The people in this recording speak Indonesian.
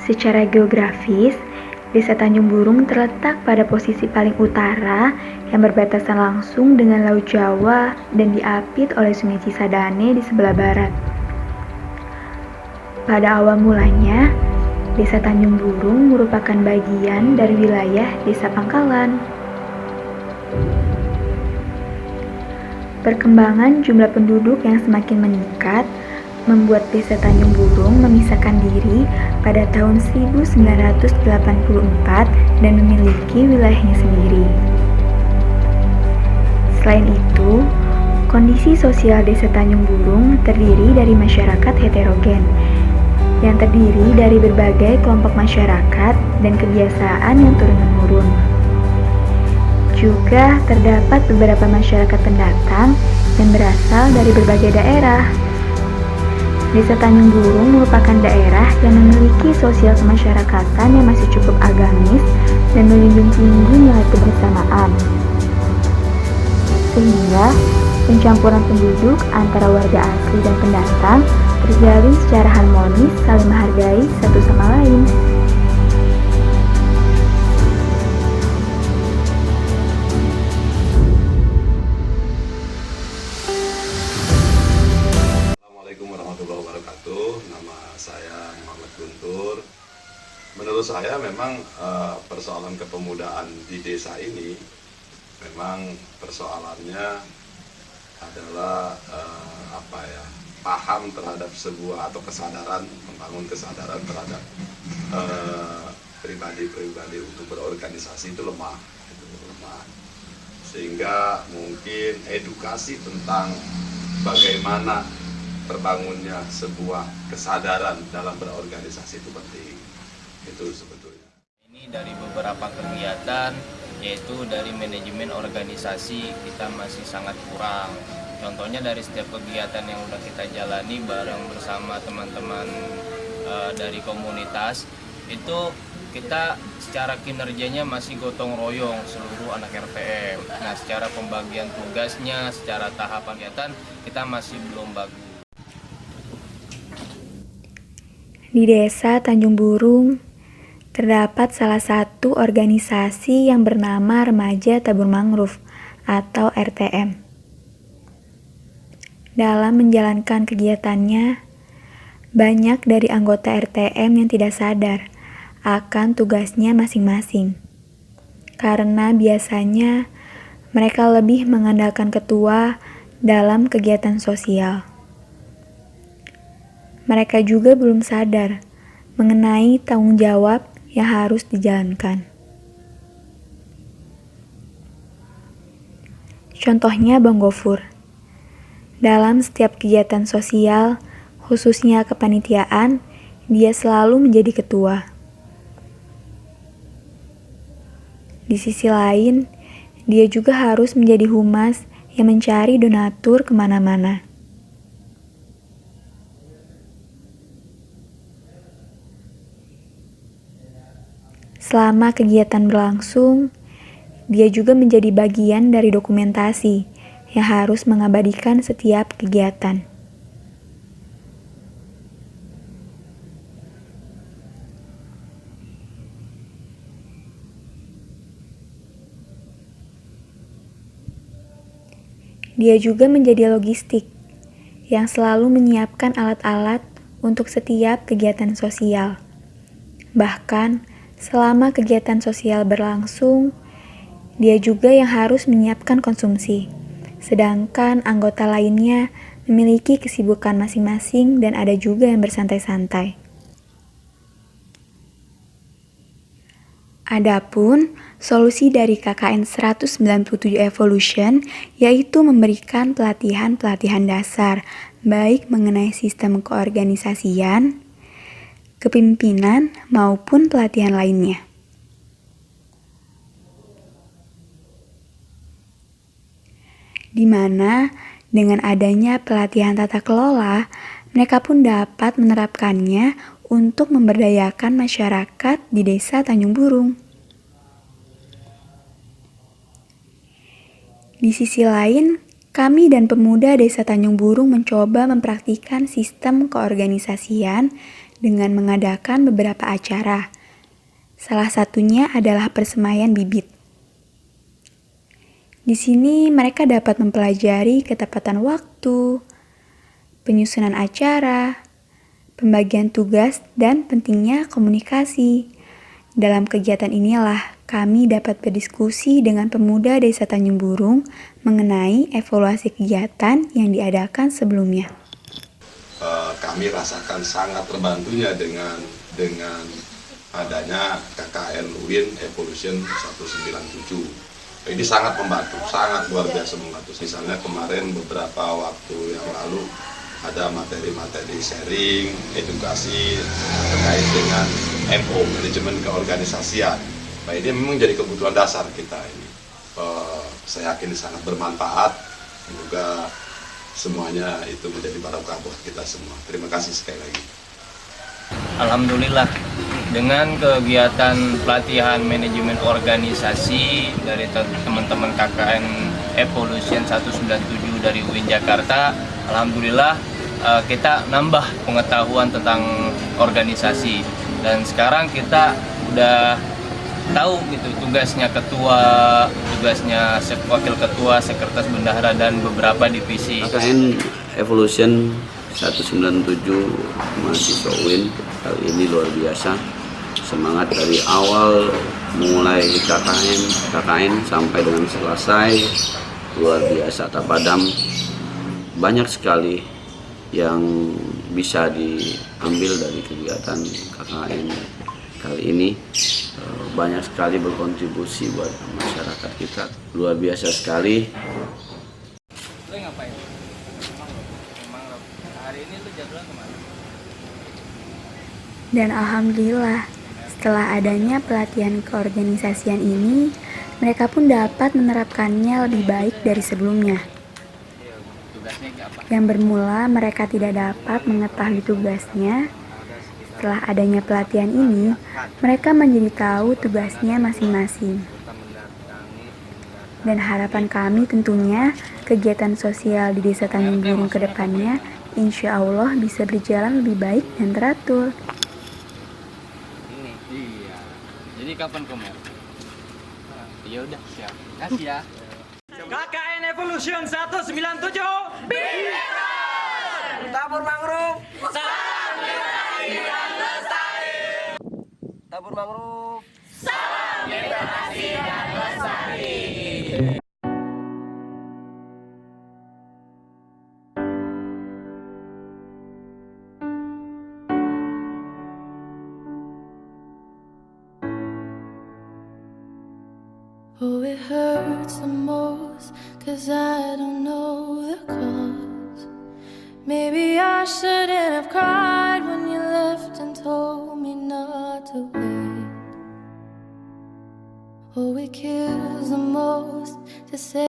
Secara geografis, Desa Tanjung Burung terletak pada posisi paling utara yang berbatasan langsung dengan Laut Jawa dan diapit oleh Sungai Cisadane di sebelah barat. Pada awal mulanya, Desa Tanjung Burung merupakan bagian dari wilayah Desa Pangkalan. Perkembangan jumlah penduduk yang semakin meningkat membuat Desa Tanjung Burung memisahkan diri pada tahun 1984 dan memiliki wilayahnya sendiri. Selain itu, kondisi sosial Desa Tanjung Burung terdiri dari masyarakat heterogen yang terdiri dari berbagai kelompok masyarakat dan kebiasaan yang turun-menurun. Juga terdapat beberapa masyarakat pendatang yang berasal dari berbagai daerah. Desa Tanjung Burung merupakan daerah yang memiliki sosial kemasyarakatan yang masih cukup agamis dan menjunjung tinggi nilai kebersamaan. Sehingga pencampuran penduduk antara warga asli dan pendatang terjalin secara harmonis, saling menghargai satu sama lain. Assalamualaikum warahmatullahi wabarakatuh. Nama saya Muhammad Guntur. Menurut saya memang persoalan kepemudaan di desa ini memang persoalannya adalah paham terhadap sebuah atau kesadaran, membangun kesadaran terhadap pribadi-pribadi untuk berorganisasi itu lemah. Sehingga mungkin edukasi tentang bagaimana terbangunnya sebuah kesadaran dalam berorganisasi itu penting. Itu sebetulnya. Ini dari beberapa kegiatan, yaitu dari manajemen organisasi kita masih sangat kurang. Contohnya dari setiap kegiatan yang udah kita jalani bareng bersama teman-teman dari komunitas, itu kita secara kinerjanya masih gotong royong seluruh anak RTM. Nah, secara pembagian tugasnya, secara tahapan kegiatan kita masih belum bagus. Di Desa Tanjung Burung, terdapat salah satu organisasi yang bernama Remaja Tabur Mangrove atau RTM. Dalam menjalankan kegiatannya, banyak dari anggota RTM yang tidak sadar akan tugasnya masing-masing. Karena biasanya mereka lebih mengandalkan ketua dalam kegiatan sosial. Mereka juga belum sadar mengenai tanggung jawab yang harus dijalankan. Contohnya Bang Gofur. Dalam setiap kegiatan sosial, khususnya kepanitiaan, dia selalu menjadi ketua. Di sisi lain, dia juga harus menjadi humas yang mencari donatur kemana-mana. Selama kegiatan berlangsung, dia juga menjadi bagian dari dokumentasi yang harus mengabadikan setiap kegiatan. Dia juga menjadi logistik yang selalu menyiapkan alat-alat untuk setiap kegiatan sosial. Bahkan, selama kegiatan sosial berlangsung, dia juga yang harus menyiapkan konsumsi, sedangkan anggota lainnya memiliki kesibukan masing-masing dan ada juga yang bersantai-santai. Adapun solusi dari KKN 197 Evolution yaitu memberikan pelatihan-pelatihan dasar, baik mengenai sistem keorganisasian, kepemimpinan, maupun pelatihan lainnya. Di mana dengan adanya pelatihan tata kelola, mereka pun dapat menerapkannya untuk memberdayakan masyarakat di Desa Tanjung Burung. Di sisi lain, kami dan pemuda Desa Tanjung Burung mencoba mempraktikkan sistem keorganisasian dengan mengadakan beberapa acara. Salah satunya adalah persemaian bibit. Di sini mereka dapat mempelajari ketepatan waktu, penyusunan acara, pembagian tugas, dan pentingnya komunikasi. Dalam kegiatan inilah kami dapat berdiskusi dengan pemuda Desa Tanjung Burung mengenai evaluasi kegiatan yang diadakan sebelumnya. Kami rasakan sangat terbantunya dengan adanya KKN UIN Evolution 197. Ini sangat membantu, sangat luar biasa membantu. Misalnya kemarin beberapa waktu yang lalu ada materi-materi sharing, edukasi terkait dengan MO, manajemen keorganisasian. Nah, ini memang jadi kebutuhan dasar kita ini. Saya yakin sangat bermanfaat. Semoga semuanya itu menjadi barokah buat kita semua. Terima kasih sekali lagi. Alhamdulillah, dengan kegiatan pelatihan manajemen organisasi dari teman-teman KKN Evolution 197 dari UIN Jakarta, alhamdulillah kita nambah pengetahuan tentang organisasi, dan sekarang kita udah tahu gitu tugasnya ketua, tugasnya wakil ketua, sekretaris bendahara, dan beberapa divisi. KKN Evolution 197 mahasiswa UIN kali ini luar biasa, semangat dari awal mulai KKN sampai dengan selesai luar biasa, tak padam. Banyak sekali yang bisa diambil dari kegiatan KKN kali ini, banyak sekali berkontribusi buat masyarakat kita, luar biasa sekali. Lu ngapain? Emang hari ini lu jadwal kemana? Dan alhamdulillah, setelah adanya pelatihan keorganisasian ini, mereka pun dapat menerapkannya lebih baik dari sebelumnya. Tugasnya apa? Yang bermula mereka tidak dapat mengetahui tugasnya. Setelah adanya pelatihan ini, mereka menjadi tahu tugasnya masing-masing. Dan harapan kami tentunya kegiatan sosial di Desa Tanjung Burung ke depannya insya Allah bisa berjalan lebih baik dan teratur. Ini. Iya. Jadi kapan kamu? Ya udah, siap. Kasih ya. KKN Evolution 197 Bineka Tabur mangrove salam generasi dan lestari. Tabur mangrove salam generasi dan lestari. Oh, it hurts the most, 'cause I don't know the cause. Maybe I shouldn't have cried when you left and told me not to wait. Oh, it kills the most to say